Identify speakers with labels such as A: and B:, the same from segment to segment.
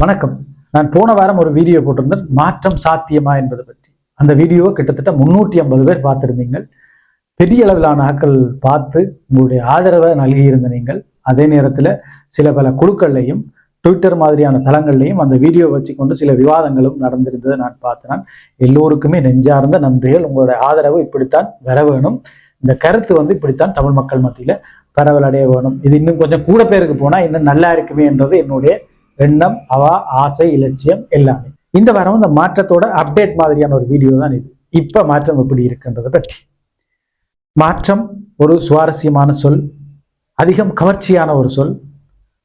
A: வணக்கம். நான் போன வாரம் ஒரு வீடியோ போட்டிருந்தேன், மாற்றம் சாத்தியமா என்பது பற்றி. அந்த வீடியோவை கிட்டத்தட்ட 350 பேர் பார்த்திருந்தீங்கள். பெரிய அளவிலான ஆட்கள் பார்த்து உங்களுடைய ஆதரவை நல்கியிருந்த நீங்கள், அதே நேரத்தில் சில பல குழுக்கள்லையும் ட்விட்டர் மாதிரியான தளங்கள்லையும் அந்த வீடியோ வச்சுக்கொண்டு சில விவாதங்களும் நடந்திருந்ததை நான் பார்த்தேன். எல்லோருக்குமே நெஞ்சார்ந்த நன்றிகள். உங்களுடைய ஆதரவு இப்படித்தான் வர வேணும். இந்த கருத்து இப்படித்தான் தமிழ் மக்கள் மத்தியில பரவலடைய வேணும். இது இன்னும் கொஞ்சம் கூட பேருக்கு போனா இன்னும் நல்லா இருக்குமே என்றது என்னுடைய எண்ணம், ஆசை, இலட்சியம் எல்லாமே. இந்த வாரம் இந்த மாற்றத்தோட அப்டேட் மாதிரியான ஒரு வீடியோ தான் இது. இப்ப மாற்றம் எப்படி இருக்குன்றதை பற்றி. மாற்றம் ஒரு சுவாரஸ்யமான சொல், அதிகம் கவர்ச்சியான ஒரு சொல்,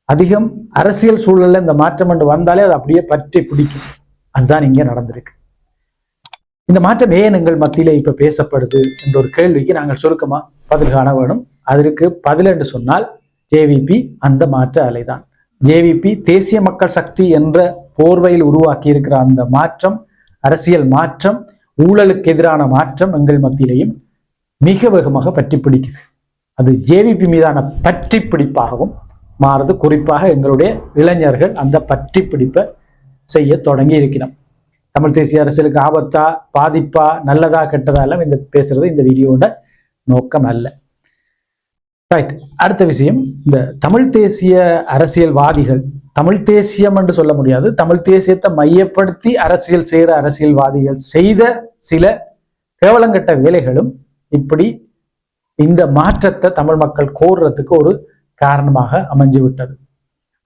A: அதிகம் அரசியல் சூழல்ல இந்த மாற்றம் என்று வந்தாலே அது அப்படியே பற்றி பிடிக்கும். அதுதான் இங்கே நடந்திருக்கு. இந்த மாற்றம் ஏன் எங்கள் மத்தியில இப்ப பேசப்படுது என்ற ஒரு கேள்விக்கு நாங்கள் சுருக்கமா பதில் காண வேணும். அதற்கு பதில் என்று சொன்னால் ஜேவிபி அந்த மாற்ற அலைதான். ஜேவிபி தேசிய மக்கள் சக்தி என்ற போர்வையில் உருவாக்கி இருக்கிற அந்த மாற்றம், அரசியல் மாற்றம், ஊழலுக்கு எதிரான மாற்றம் எங்கள் மத்தியிலையும் மிக வேகமாக பற்றி பிடிக்குது. அது ஜேவிபி மீதான பற்றி பிடிப்பாகவும் மாறுது. குறிப்பாக எங்களுடைய இளைஞர்கள் அந்த பற்றி பிடிப்பை செய்ய தொடங்கி இருக்கிறோம். தமிழ் தேசிய அரசியலுக்கு ஆபத்தா, பாதிப்பா, நல்லதா, கெட்டதா எல்லாம் இந்த பேசுறது இந்த வீடியோட நோக்கம் அல்ல. ரைட். அடுத்த விஷயம், இந்த தமிழ் தேசிய அரசியல்வாதிகள், தமிழ் தேசியம் என்று சொல்ல முடியாது, தமிழ் தேசியத்தை மையப்படுத்தி அரசியல் செய்கிற அரசியல்வாதிகள் செய்த சில கேவலங்கட்ட வேலைகளும் இப்படி இந்த மாற்றத்தை தமிழ் மக்கள் கோர்றதுக்கு ஒரு காரணமாக அமைஞ்சு விட்டது.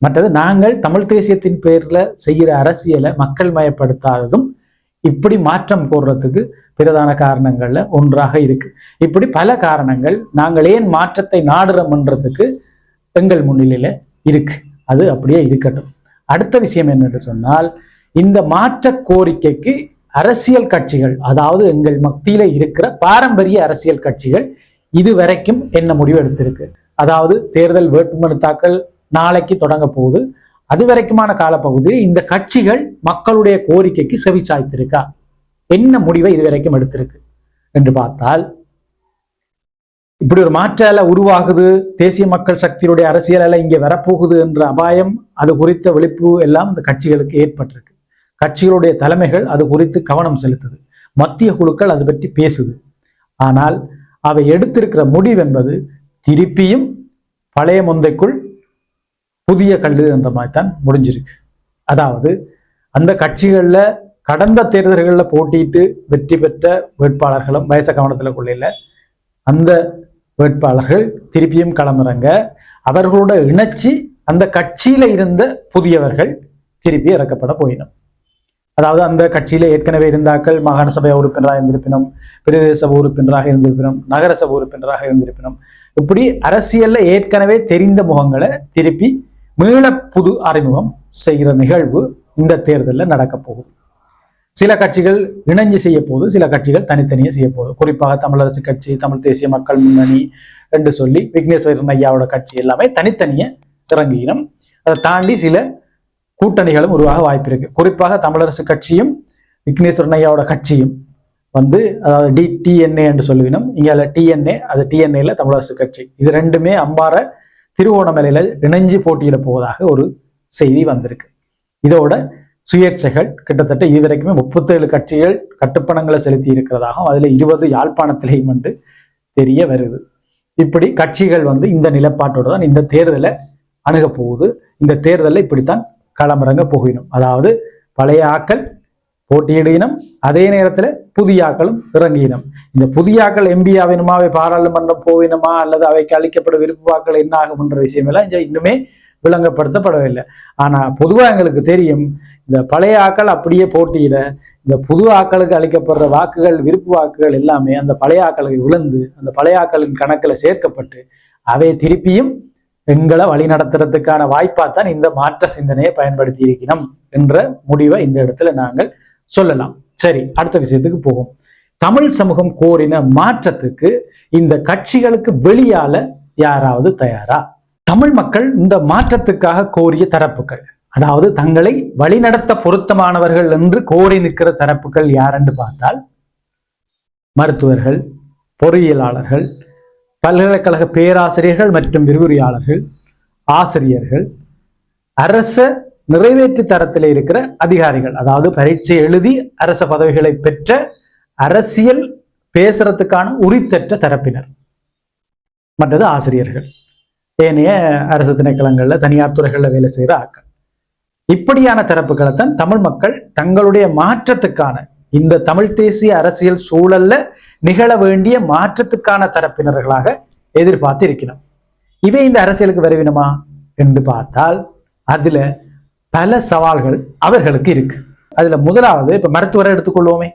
A: மற்றது, நாங்கள் தமிழ் தேசியத்தின் பேர்ல செய்கிற அரசியலை மக்கள் மயப்படுத்தாததும் இப்படி மாற்றம் கோர்றதுக்கு பிரதான காரணங்கள்ல ஒன்றாக இருக்கு. இப்படி பல காரணங்கள் நாங்கள் ஏன் மாற்றத்தை நாடுறோம்ன்றதுக்கு எங்கள் முன்னிலையில இருக்கு. அது அப்படியே இருக்கட்டும். அடுத்த விஷயம் என்னென்று சொன்னால், இந்த மாற்ற கோரிக்கைக்கு அரசியல் கட்சிகள், அதாவது எங்கள் மத்தியில இருக்கிற பாரம்பரிய அரசியல் கட்சிகள் இதுவரைக்கும் என்ன முடிவு எடுத்திருக்கு. அதாவது தேர்தல் வேட்புமனு தாக்கல் நாளைக்கு தொடங்க போகுது. அது வரைக்குமான காலப்பகுதியில் இந்த கட்சிகள் மக்களுடைய கோரிக்கைக்கு செவி சாய்த்திருக்கா, என்ன முடிவை இதுவரைக்கும் எடுத்திருக்கு என்று பார்த்தால், இப்படி ஒரு மாற்ற அலை உருவாகுது, தேசிய மக்கள் சக்தியுடைய அரசியல் அலை இங்கே வரப்போகுது என்ற அபாயம், அது குறித்த விழிப்பு எல்லாம் இந்த கட்சிகளுக்கு ஏற்பட்டிருக்கு. கட்சிகளுடைய தலைமைகள் அது குறித்து கவனம் செலுத்துது, மத்திய குழுக்கள் அது பற்றி பேசுது. ஆனால் அவை எடுத்திருக்கிற முடிவு என்பது திருப்பியும் பழைய முந்தைக்குள் புதிய கல்லு என்ற மாதிரி தான் முடிஞ்சிருக்கு. அதாவது அந்த கட்சிகள்ல கடந்த தேர்தல்களில் போட்டிட்டு வெற்றி பெற்ற வேட்பாளர்களும் வயச கவனத்தில் கொள்ளையில அந்த வேட்பாளர்கள் திருப்பியும் களமிறங்க, அவர்களோட இணைச்சி அந்த கட்சியில இருந்த புதியவர்கள் திருப்பி இறக்கப்பட போயினும். அதாவது அந்த கட்சியில ஏற்கனவே இருந்தாக்கள் மாகாண சபை உறுப்பினராக இருந்திருப்பினும், பிரதேச சபை உறுப்பினராக இருந்திருப்பினும், நகர சபை உறுப்பினராக இருந்திருப்பினும், இப்படி அரசியல்ல ஏற்கனவே தெரிந்த முகங்களை திருப்பி மீள புது அறிமுகம் செய்கிற நிகழ்வு இந்த தேர்தலில் நடக்க போகுது. சில கட்சிகள் இணைஞ்சு செய்ய போகுது, சில கட்சிகள் தனித்தனியே செய்ய போகுது. குறிப்பாக தமிழரசு கட்சி, தமிழ் தேசிய மக்கள் முன்னணி என்று சொல்லி விக்னேஸ்வரன் ஐயாவோட கட்சி எல்லாமே தனித்தனியே இறங்கினோம். அதை தாண்டி சில கூட்டணிகளும் உருவாக வாய்ப்பு இருக்கு. குறிப்பாக தமிழரசு கட்சியும் விக்னேஸ்வரன் ஐயாவோட கட்சியும் அதாவது டிஎன்ஏ என்று சொல்லுவினோம். இங்கே டிஎன்ஏ, அது டிஎன்ஏல தமிழரசு கட்சி, இது ரெண்டுமே அம்பார திருவோணமலையில இணைஞ்சு போட்டியிட போவதாக ஒரு செய்தி வந்திருக்கு. இதோட சுயேட்சைகள் கிட்டத்தட்ட இதுவரைக்குமே 37 கட்சிகள் கட்டுப்பணங்களை செலுத்தி இருக்கிறதாகவும், அதுல 20 யாழ்ப்பாணத்திலேயும் வந்து தெரிய வருது. இப்படி கட்சிகள் இந்த நிலப்பாட்டோட தான் இந்த தேர்தலை அணுக போகுது. இந்த தேர்தலில் இப்படித்தான் களமிறங்க போகினோம். அதாவது பழைய ஆக்கள் போட்டியிடினம், அதே நேரத்தில் புதிய ஆக்களும் இறங்கினம். இந்த புதிய ஆக்கள் எம்பி ஆவினுமா, அவை பாராளுமன்றம் போவினமா, அல்லது அவைக்கு அளிக்கப்படும் விருப்பு வாக்கள் என்ன ஆகும் என்ற விஷயம் எல்லாம் இன்னுமே விளங்கப்படுத்தப்படவில்லை. ஆனா பொதுவாக எங்களுக்கு தெரியும், இந்த பழைய ஆக்கள் அப்படியே போட்டியிட இந்த புது ஆக்களுக்கு அளிக்கப்படுற வாக்குகள், விருப்பு வாக்குகள் எல்லாமே அந்த பழைய ஆக்களுக்கு விழுந்து அந்த பழைய ஆக்களின் கணக்கில் சேர்க்கப்பட்டு அவை திருப்பியும் எங்களை வழி நடத்துறதுக்கான வாய்ப்பாத்தான் இந்த மாற்ற சிந்தனையை பயன்படுத்தி இருக்கணும் என்ற முடிவை இந்த இடத்துல நாங்கள் சொல்லலாம். சரி, அடுத்த விஷயத்துக்கு போவோம். தமிழ் சமூகம் கோரின மாற்றத்துக்கு இந்த கட்சிகளுக்கு வெளியால யாராவது தயாரா? தமிழ் மக்கள் இந்த மாற்றத்துக்காக கோரிய தரப்புகள், அதாவது தங்களை வழிநடத்த பொருத்தமானவர்கள் என்று கோரி நிற்கிற தரப்புகள் யாரென்று பார்த்தால், மருத்துவர்கள், பொறியியலாளர்கள், பல்கலைக்கழக பேராசிரியர்கள் மற்றும் விரிவுரையாளர்கள், ஆசிரியர்கள், அரச நிறைவேற்று தரத்தில் இருக்கிற அதிகாரிகள், அதாவது பரீட்சை எழுதி அரச பதவிகளை பெற்ற அரசியல் பேசுறதுக்கான உரித்தற்ற தரப்பினர். மற்றது ஆசிரியர்கள், ஏனைய அரசு திணைக்களங்கள்ல தனியார் துறைகள்ல வேலை செய்கிற ஆட்கள். இப்படியான தரப்புகளைத்தான் தமிழ் மக்கள் தங்களுடைய மாற்றத்துக்கான, இந்த தமிழ் தேசிய அரசியல் சூழல்ல நிகழ வேண்டிய மாற்றத்துக்கான தரப்பினர்களாக எதிர்பார்த்து இருக்கிறோம். இவை இந்த அரசியலுக்கு வருவினமா என்று பார்த்தால் அதுல பல சவால்கள் அவர்களுக்கு இருக்கு. அதுல முதலாவது, இப்ப மருத்துவரை எடுத்துக்கொள்வோமே.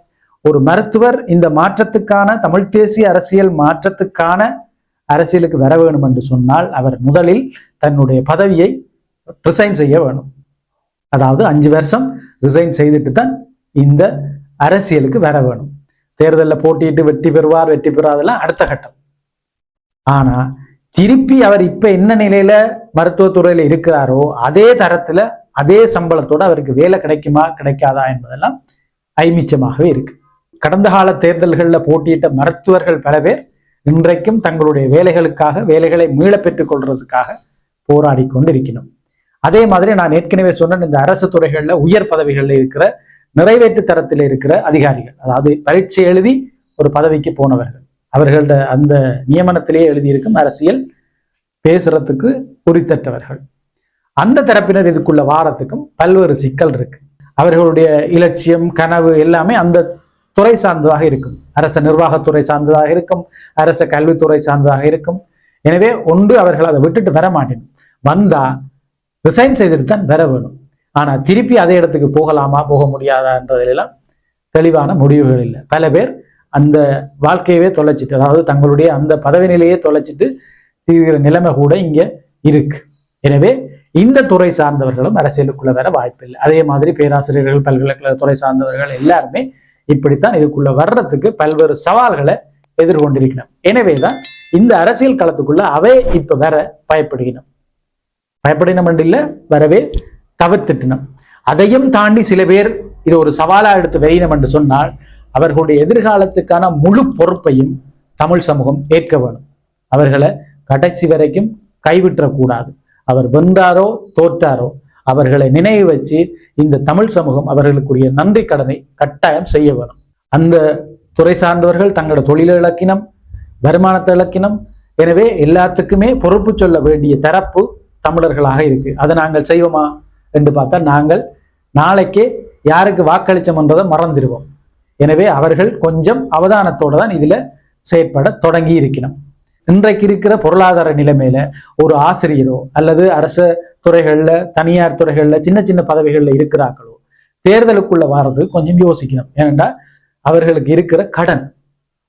A: ஒரு மருத்துவர் இந்த மாற்றத்துக்கான, தமிழ் தேசிய அரசியல் மாற்றத்துக்கான அரசியலுக்கு வர வேணும் என்று சொன்னால் அவர் முதலில் தன்னுடைய பதவியை ரிசைன் செய்ய வேணும். அதாவது 5 வருஷம் ரிசைன் செய்துட்டு தான் இந்த அரசியலுக்கு வர வேணும். தேர்தலில் போட்டியிட்டு வெற்றி பெறுவார், வெற்றி பெறாதெல்லாம் அடுத்த கட்டம். ஆனா திருப்பி அவர் இப்ப என்ன நிலையில மருத்துவத்துறையில இருக்கிறாரோ அதே தரத்துல அதே சம்பளத்தோட அவருக்கு வேலை கிடைக்குமா கிடைக்காதா என்பதெல்லாம் ஐமிச்சமாகவே இருக்கு. கடந்த கால தேர்தல்களில் போட்டியிட்ட மருத்துவர்கள் பல பேர் இன்றைக்கும் தங்களுடைய வேலைகளுக்காக, வேலைகளை மீள பெற்றுக் கொள்றதுக்காக போராடி கொண்டு இருக்கணும். அதே மாதிரி நான் ஏற்கனவே சொன்ன இந்த அரசு துறைகள்ல உயர் பதவிகள்ல இருக்கிற நிறைவேற்று தரத்தில் இருக்கிற அதிகாரிகள், அதாவது பரீட்சை எழுதி ஒரு பதவிக்கு போனவர்கள், அவர்களோட அந்த நியமனத்திலேயே எழுதியிருக்கும் அரசியல் பேசுறதுக்கு உரித்தற்றவர்கள், அந்த தரப்பினர் இதுக்குள்ள வாரத்துக்கும் பல்வேறு சிக்கல் இருக்கு. அவர்களுடைய இலட்சியம், கனவு எல்லாமே அந்த துறை சார்ந்ததாக இருக்கும். அரச நிர்வாகத்துறை சார்ந்ததாக இருக்கும், அரச கல்வித்துறை சார்ந்ததாக இருக்கும். எனவே ஒன்று அவர்கள் அதை விட்டுட்டு வர மாட்டேன், வந்தா ரிசைன் செய்துட்டு தான் வர வேணும். ஆனா திருப்பி அதே இடத்துக்கு போகலாமா போக முடியாதா என்றதிலெல்லாம் தெளிவான முடிவுகள் இல்லை. பல பேர் அந்த வாழ்க்கையவே தொலைச்சிட்டு, அதாவது தங்களுடைய அந்த பதவி நிலையே தொலைச்சிட்டு தீர்கிற நிலைமை கூட இங்க இருக்கு. எனவே இந்த துறை சார்ந்தவர்களும் அரசியலுக்குள்ள வர வாய்ப்பில்லை. அதே மாதிரி பேராசிரியர்கள், பல்கலைக்கழக துறை சார்ந்தவர்கள் எல்லாருமே இப்படித்தான் இதுக்குள்ள வர்றதுக்கு பல்வேறு சவால்களை எதிர்கொண்டிருக்கணும். எனவேதான் இந்த அரசியல் களத்துக்குள்ள அவை இப்ப வர பயப்படுகினோம். பயப்படினம் இல்ல, வரவே தவிர்த்துட்டணும். அதையும் தாண்டி சில பேர் இது ஒரு சவாலா எடுத்து வெறியினம் என்று சொன்னால் அவர்களுடைய எதிர்காலத்துக்கான முழு பொறுப்பையும் தமிழ் சமூகம் ஏற்க வேணும். அவர்களை கடைசி வரைக்கும் கைவிட்டக்கூடாது. அவர் வென்றாரோ தோற்றாரோ அவர்களை நினைவு வச்சு இந்த தமிழ் சமூகம் அவர்களுக்குரிய நன்றி கடனை கட்டாயம் செய்ய வேணும். அந்த துறை சார்ந்தவர்கள் தங்களோட தொழிலை இழக்கினம், வருமானத்தை இழக்கினம். எனவே எல்லாத்துக்குமே பொறுப்பு சொல்ல வேண்டிய தரப்பு தமிழர்களாக இருக்கு. அதை நாங்கள் செய்வோமா என்று பார்த்தா நாங்கள் நாளைக்கே யாருக்கு வாக்களிச்சோம்ன்றதை மறந்துடுவோம். எனவே அவர்கள் கொஞ்சம் அவதானத்தோட தான் இதுல செயற்பட தொடங்கி இருக்கணும். இன்றைக்கு இருக்கிற பொருளாதார நிலைமையில ஒரு ஆசிரியரோ அல்லது அரசு துறைகள்ல, தனியார் துறைகள்ல சின்ன சின்ன பதவிகள்ல இருக்கிறார்களோ தேர்தலுக்குள்ள வர்றது கொஞ்சம் யோசிக்கணும். ஏனென்றா அவர்களுக்கு இருக்கிற கடன்,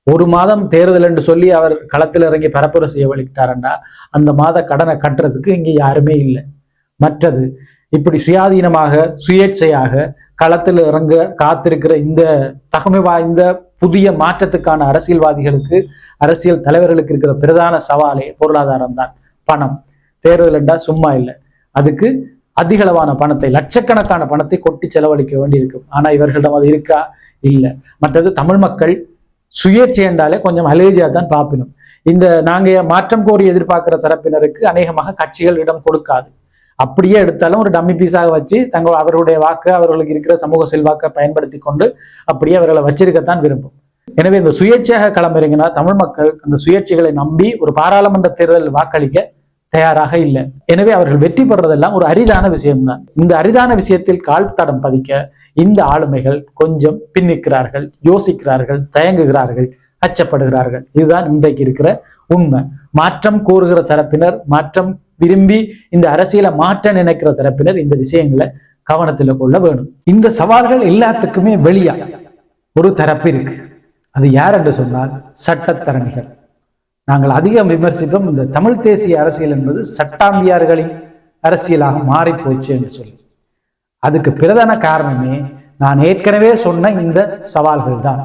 A: ஒரு மாதம் தேர்தல் என்று சொல்லி அவர் களத்தில் இறங்கி பரப்புரை செய்ய வலிக்கிட்டாருன்னா அந்த மாத கடனை கட்டுறதுக்கு இங்க யாருமே இல்லை. மற்றது இப்படி சுயாதீனமாக சுயேட்சையாக களத்தில் இறங்க காத்திருக்கிற இந்த தகமை வாய்ந்த புதிய மாற்றத்துக்கான அரசியல்வாதிகளுக்கு, அரசியல் தலைவர்களுக்கு இருக்கிற பிரதான சவாலே பொருளாதாரம் தான். பணம். தேர்தல் என்றா சும்மா இல்லை, அதுக்கு அதிகளவான பணத்தை, லட்சக்கணக்கான பணத்தை கொட்டி செலவழிக்க வேண்டியிருக்கும். ஆனா இவர்களிடம் அது இருக்கா? இல்லை. மற்றது தமிழ் மக்கள் சுயேட்சை என்றாலே கொஞ்சம் அலேஜியா தான் பார்க்கணும். இந்த நாங்க மாற்றம் கோரி எதிர்பார்க்கிற தரப்பினருக்கு அநேகமாக கட்சிகள் இடம் கொடுக்காது. அப்படியே எடுத்தாலும் ஒரு டம்மி பீஸாக வச்சு அவர்களுடைய வாக்கு, அவர்களுக்கு இருக்கிற சமூக செல்வாக்கை பயன்படுத்தி கொண்டு அப்படியே அவர்களை வச்சிருக்கத்தான் விரும்பும். எனவே இந்த சுயேட்சையாக களமிறங்கினா தமிழ் மக்கள் அந்த சுயேட்சைகளை நம்பி ஒரு பாராளுமன்ற தேர்தல் வாக்களிக்க தயாராக இல்லை. எனவே அவர்கள் வெற்றி பெறுறதெல்லாம் ஒரு அரிதான விஷயம்தான். இந்த அரிதான விஷயத்தில் கால் தடம் பதிக்க இந்த ஆளுமைகள் கொஞ்சம் பின்னிக்கிறார்கள், யோசிக்கிறார்கள், தயங்குகிறார்கள், அச்சப்படுகிறார்கள். இதுதான் இன்றைக்கு இருக்கிற உண்மை. மாற்றம் கோருகிற தரப்பினர், மாற்றம் விரும்பி இந்த அரசியலை மாற்ற நினைக்கிற தரப்பினர் இந்த விஷயங்களை கவனத்தில் கொள்ள வேணும். இந்த சவால்கள் எல்லாத்துக்குமே வெளியா ஒரு தரப்பு இருக்கு. அது யார் என்று சொன்னால் சட்டத்தரணிகள். நாங்கள் அதிகம் விமர்சிப்போம் இந்த தமிழ் தேசிய அரசியல் என்பது சட்டாம்பியார்களின் அரசியலாக மாறி போச்சு என்று சொல்லி. அதுக்கு பிரதான காரணமே நான் ஏற்கனவே சொன்ன இந்த சவால்கள் தான்.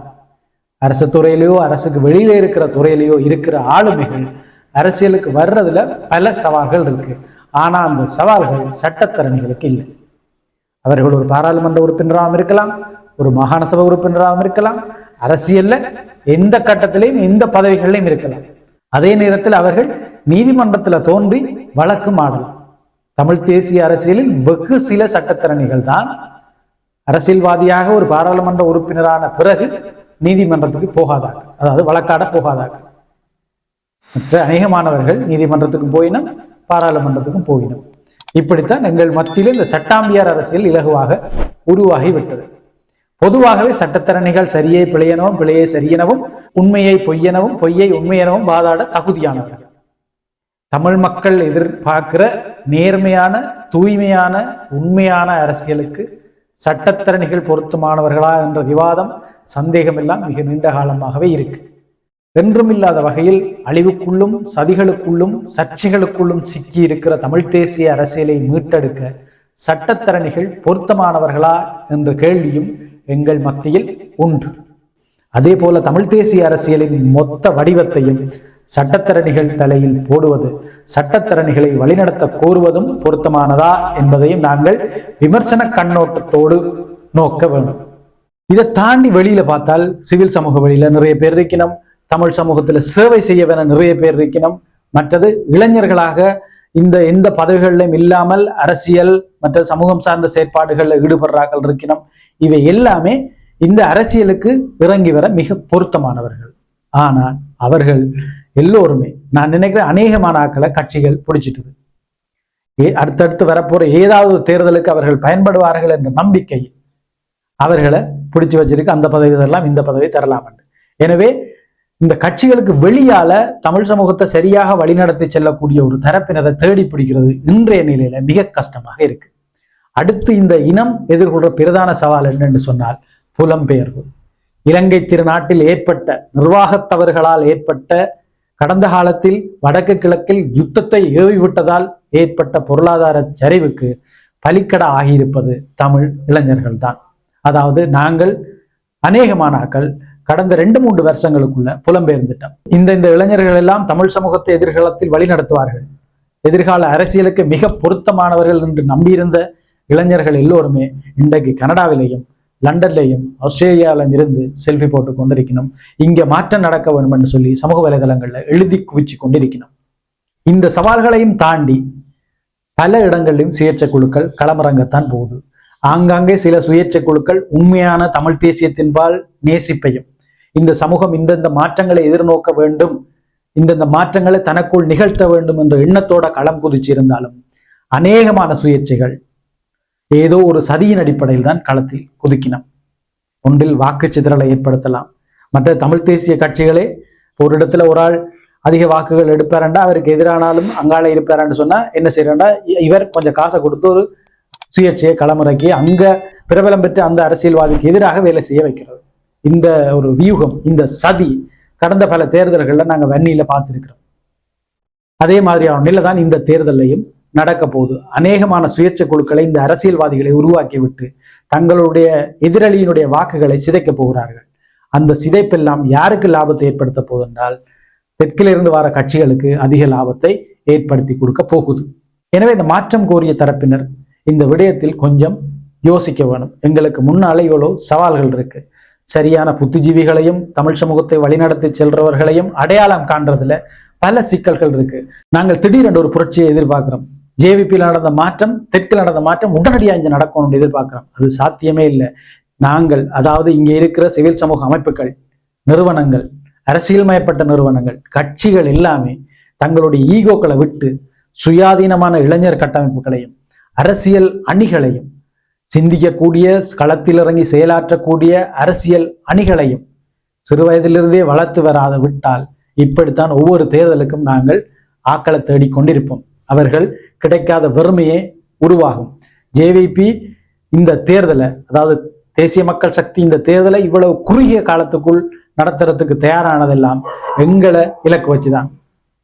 A: அரசு துறையிலேயோ அரசுக்கு வெளியில இருக்கிற துறையிலேயோ இருக்கிற ஆளுமைகள் அரசியலுக்கு வர்றதுல பல சவால்கள் இருக்கு. ஆனா அந்த சவால்கள் சட்டத்தரணிகளுக்கு இல்லை. அவர்கள் ஒரு பாராளுமன்ற உறுப்பினராகவும் இருக்கலாம், ஒரு மாகாண சபை உறுப்பினராகவும் இருக்கலாம், அரசியல்ல எந்த கட்டத்திலையும் எந்த பதவிகளிலையும் இருக்கலாம். அதே நேரத்தில் அவர்கள் நீதிமன்றத்துல தோன்றி வழக்கு ஆடலாம், தமிழ் தேசிய அரசியலில் வெகு சில சட்டத்தரணிகள் தான் அரசியல்வாதியாக ஒரு பாராளுமன்ற உறுப்பினரான பிறகு நீதிமன்றத்துக்கு போகாதார்கள், அதாவது வழக்காட போகாதார்கள். மற்ற அநேகமானவர்கள் நீதிமன்றத்துக்கும் போயினும் பாராளுமன்றத்துக்கும் போயினும். இப்படித்தான் எங்கள் மத்தியில் இந்த சட்டாம்பியார் அரசியல் இலகுவாக உருவாகிவிட்டது. பொதுவாகவே சட்டத்தரணிகள் சரியை பிழையனவும் பிழையை சரியெனவும் உண்மையை பொய்யெனவும் பொய்யை உண்மையெனவும் வாதாட தகுதியானவர்கள். தமிழ் மக்கள் எதிர்பார்க்கிற நேர்மையான தூய்மையான உண்மையான அரசியலுக்கு சட்டத்தரணிகள் பொருத்தமானவர்களா என்ற விவாதம் சந்தேகமெல்லாம் மிக நீண்ட காலமாகவே இருக்கு. என்றும் இல்லாத வகையில் அழிவுக்குள்ளும் சதிகளுக்குள்ளும் சர்ச்சைகளுக்குள்ளும் சிக்கி இருக்கிற தமிழ் தேசிய அரசியலை மீட்டெடுக்க சட்டத்தரணிகள் பொருத்தமானவர்களா என்ற கேள்வியும் எங்கள் மத்தியில் உண்டு. அதே போல தமிழ் தேசிய அரசியலின் மொத்த வடிவத்தையும் சட்டத்தரணிகள் தலையில் போடுவது, சட்டத்தரணிகளை வழிநடத்த கோருவதும் பொருத்தமானதா என்பதையும் நாங்கள் விமர்சன கண்ணோட்டத்தோடு நோக்க வேண்டும். இதை தாண்டி வெளியில பார்த்தால் சிவில் சமூக வழியில நிறைய பேர் இருக்கணும், தமிழ் சமூகத்துல சேவை செய்ய வேண நிறைய பேர் இருக்கணும், மற்றது இளைஞர்களாக எந்த பதவிகளிலும் இல்லாமல் அரசியல் மற்ற சமூகம் சார்ந்த செயற்பாடுகளில் ஈடுபடுறார்கள் இருக்கணும். இவை எல்லாமே இந்த அரசியலுக்கு இறங்கி வர மிக பொருத்தமானவர்கள். ஆனால் அவர்கள் எல்லோருமே, நான் நினைக்கிறேன், அநேகமான ஆக்களை கட்சிகள் பிடிச்சிட்டுது. அடுத்தடுத்து வரப்போற ஏதாவது தேர்தலுக்கு அவர்கள் பயன்படுவார்கள் என்ற நம்பிக்கை அவர்களை பிடிச்சு வச்சிருக்கு. அந்த பதவி தரலாம், இந்த பதவி தரலாம். எனவே இந்த கட்சிகளுக்கு வெளியால தமிழ் சமூகத்தை சரியாக வழிநடத்தி செல்லக்கூடிய ஒரு தரப்பினரை தேடி பிடிக்கிறது இன்றைய நிலையில மிக கஷ்டமாக இருக்கு. அடுத்து இந்த இனம் எதிர்கொள்ற பிரதான சவால் என்னன்னு சொன்னால் புலம்பெயர்வு. இலங்கை திருநாட்டில் ஏற்பட்ட நிர்வாகத்தவர்களால் ஏற்பட்ட, கடந்த காலத்தில் வடக்கு கிழக்கில் யுத்தத்தை ஏவிவிட்டதால் ஏற்பட்ட பொருளாதார சரிவுக்கு பலிக்கட ஆகியிருப்பது தமிழ் இளைஞர்கள் தான். அதாவது நாங்கள் அநேகமானாக்கள் கடந்த 2-3 வருஷங்களுக்குள்ள புலம்பெயர்ந்துட்டோம். இந்த இளைஞர்கள் எல்லாம் தமிழ் சமூகத்தை எதிர்காலத்தில் வழிநடத்துவார்கள், எதிர்கால அரசியலுக்கு மிக பொருத்தமானவர்கள் என்று நம்பியிருந்த இளைஞர்கள் எல்லோருமே இன்றைக்கு கனடாவிலேயும் லண்டன்லேயும் ஆஸ்திரேலியாவிலும் இருந்து செல்ஃபி போட்டு கொண்டிருக்கணும். இங்க மாற்றம் நடக்க வேண்டும் என்று சொல்லி சமூக வலைதளங்கள்ல எழுதி குவிச்சு கொண்டிருக்கணும். இந்த சவால்களையும் தாண்டி பல இடங்களிலும் சுயேட்சை குழுக்கள் களமிறங்கத்தான் போகுது. ஆங்காங்கே சில சுயேட்சை குழுக்கள் உண்மையான தமிழ் தேசியத்தின்பால் நேசிப்பையும், இந்த சமூகம் இந்தந்த மாற்றங்களை எதிர்நோக்க வேண்டும், இந்தந்த மாற்றங்களை தனக்குள் நிகழ்த்த வேண்டும் என்ற எண்ணத்தோட களம் குதிச்சிருந்தாலும் அநேகமான சுயேட்சைகள் ஏதோ ஒரு சதியின் அடிப்படையில் தான் களத்தில் குதிக்கினோம். ஒன்றில் வாக்கு சிதறலை ஏற்படுத்தலாம், மற்ற தமிழ் தேசிய கட்சிகளே ஒரு இடத்துல ஒரு ஆள் அதிக வாக்குகள் எடுப்பாரண்டா அவருக்கு எதிரானாலும் அங்கால இருப்பாரான்னு சொன்னா என்ன செய்யறாண்டா, இவர் கொஞ்சம் காசை கொடுத்து ஒரு சுயேட்சையை களமிறக்கி அங்க பிரபலம் பெற்று அந்த அரசியல்வாதிக்கு எதிராக வேலை செய்ய வைக்கிறது. இந்த ஒரு வியூகம், இந்த சதி கடந்த பல தேர்தல்கள்ல நாங்க வன்னியில பார்த்திருக்கிறோம். அதே மாதிரியான நிலை தான் இந்த தேர்தலையும் நடக்க போகுது. அநேகமான சுயேட்சை குழுக்களை இந்த அரசியல்வாதிகளை உருவாக்கிவிட்டு தங்களுடைய எதிரணியினுடைய வாக்குகளை சிதைக்க போகிறார்கள். அந்த சிதைப்பெல்லாம் யாருக்கு லாபத்தை ஏற்படுத்த போவதென்றால் தெற்கிலிருந்து வர கட்சிகளுக்கு அதிக லாபத்தை ஏற்படுத்தி கொடுக்க போகுது. எனவே இந்த மாற்றம் கோரிய தரப்பினர் இந்த விடயத்தில் கொஞ்சம் யோசிக்க வேணும். எங்களுக்கு முன்னாலே இவ்வளோ சவால்கள் இருக்கு. சரியான புத்திஜீவிகளையும் தமிழ் சமூகத்தை வழிநடத்தி செல்றவர்களையும் அடையாளம் காண்றதுல பல சிக்கல்கள் இருக்கு. நாங்கள் திடீரென்று ஒரு புரட்சியை எதிர்பார்க்கிறோம். ஜேவிபியில் நடந்த மாற்றம், தெற்கில் நடந்த மாற்றம் உடனடியாக இங்கே நடக்கணும்னு எதிர்பார்க்கிறோம். அது சாத்தியமே இல்லை. நாங்கள், அதாவது இங்கே இருக்கிற சிவில் சமூக அமைப்புகள், நிறுவனங்கள், அரசியல்மயப்பட்ட நிறுவனங்கள், கட்சிகள் எல்லாமே தங்களுடைய ஈகோக்களை விட்டு சுயாதீனமான இளைஞர் கட்டமைப்புகளையும் அரசியல் அணிகளையும், சிந்திக்கக்கூடிய, களத்தில் இறங்கி செயலாற்றக்கூடிய அரசியல் அணிகளையும் சிறு வயதிலிருந்தே வளர்த்து வராத விட்டால் இப்படித்தான் ஒவ்வொரு தேர்தலுக்கும் நாங்கள் ஆக்களை தேடிக்கொண்டிருப்போம். அவர்கள் கிடைக்காத வெறுமையே உருவாகும். ஜேவிபி இந்த தேர்தலை, அதாவது தேசிய மக்கள் சக்தி இந்த தேர்தலை இவ்வளவு குறுகிய காலத்துக்குள் நடத்துறதுக்கு தயாரானதெல்லாம் எங்களை இலக்கு வச்சுதான்.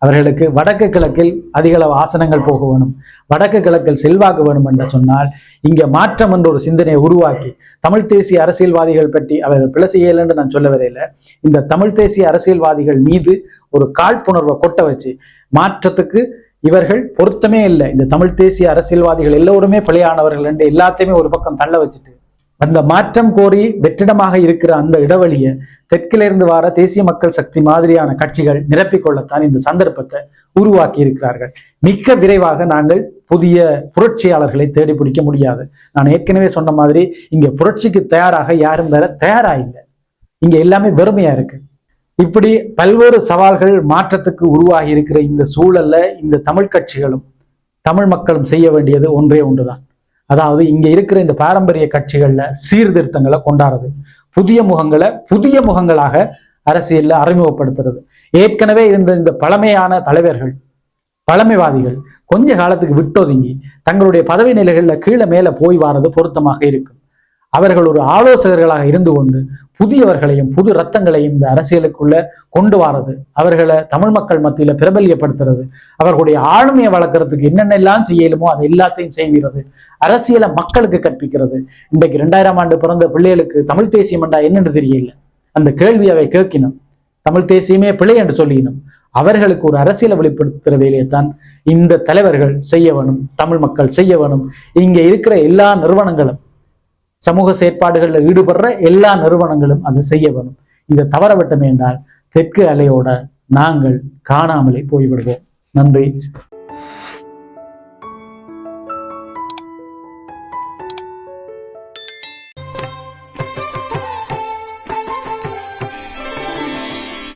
A: அவர்களுக்கு வடக்கு கிழக்கில் அதிகளவு ஆசனங்கள் போக வேணும், வடக்கு கிழக்கில் செல்வாக்கு வேணும் என்று சொன்னால் இங்க மாற்றம் என்ற ஒரு சிந்தனையை உருவாக்கி தமிழ் தேசிய அரசியல்வாதிகள் பற்றி அவர்கள் பிழை செய்யலை என்று நான் சொல்ல வரையில, இந்த தமிழ் தேசிய அரசியல்வாதிகள் மீது ஒரு காழ்ப்புணர்வை கொட்ட வச்சு மாற்றத்துக்கு இவர்கள் பொருத்தமே இல்லை, இந்த தமிழ் தேசிய அரசியல்வாதிகள் எல்லோருமே பிழையானவர்கள் என்று எல்லாத்தையுமே ஒரு பக்கம் தள்ள வச்சுட்டு அந்த மாற்றம் கோரி வெற்றிடமாக இருக்கிற அந்த இடைவெளியை தெற்கிலிருந்து வர தேசிய மக்கள் சக்தி மாதிரியான கட்சிகள் நிரப்பிக்கொள்ளத்தான் இந்த சந்தர்ப்பத்தை உருவாக்கி இருக்கிறார்கள். மிக விரைவாக நாங்கள் புதிய புரட்சியாளர்களை தேடி பிடிக்க முடியாது. நான் ஏற்கனவே சொன்ன மாதிரி இங்க புரட்சிக்கு தயாராக யாரும் வேற தயாரா இல்லை. இங்க எல்லாமே வெறுமையா இருக்கு. இப்படி பல்வேறு சவால்கள் மாற்றத்துக்கு உருவாகி இருக்கிற இந்த சூழல்ல இந்த தமிழ் கட்சிகளும் தமிழ் மக்களும் செய்ய வேண்டியது ஒன்றே ஒன்றுதான். அதாவது இங்க இருக்கிற இந்த பாரம்பரிய கட்சிகள்ல சீர்திருத்தங்களை கொண்டாடுறது, புதிய முகங்களை புதிய முகங்களாக அரசியல்ல அறிமுகப்படுத்துறது. ஏற்கனவே இருந்த இந்த பழமையான தலைவர்கள், பழமைவாதிகள் கொஞ்ச காலத்துக்கு விட்டொதுங்கி தங்களுடைய பதவி நிலைகள்ல கீழே மேல போய் வாரது பொருத்தமாக இருக்கும். அவர்கள் ஒரு ஆலோசகர்களாக இருந்து கொண்டு புதியவர்களையும் புது ரத்தங்களையும் இந்த அரசியலுக்குள்ள கொண்டு வாரது, அவர்களை தமிழ் மக்கள் மத்தியில பிரபல்யப்படுத்துறது, அவர்களுடைய ஆளுமையை வளர்க்கறதுக்கு என்னென்னலாம் செய்யலுமோ அதை எல்லாத்தையும் செய்கிறது, அரசியலை மக்களுக்கு கற்பிக்கிறது. இன்றைக்கு 2000ஆம் ஆண்டு பிறந்த பிள்ளைகளுக்கு தமிழ் தேசியம் என்றா என்னென்று தெரியல. அந்த கேள்வி அவை கேட்கணும். தமிழ் தேசியமே பிழை என்று சொல்லினோம். அவர்களுக்கு ஒரு அரசியலை வெளிப்படுத்துகிற வேலையைத்தான் இந்த தலைவர்கள் செய்ய வேணும், தமிழ் மக்கள் செய்ய வேணும். இங்க இருக்கிற எல்லா நிறுவனங்களும், சமூக செயற்பாடுகளில் ஈடுபடுற எல்லா நிறுவனங்களும் அதை செய்ய வேணும். இதை தவற விட்டோமே என்றால் தெற்கு அலையோட நாங்கள் காணாமலே போய்விடுவோம். நன்றி.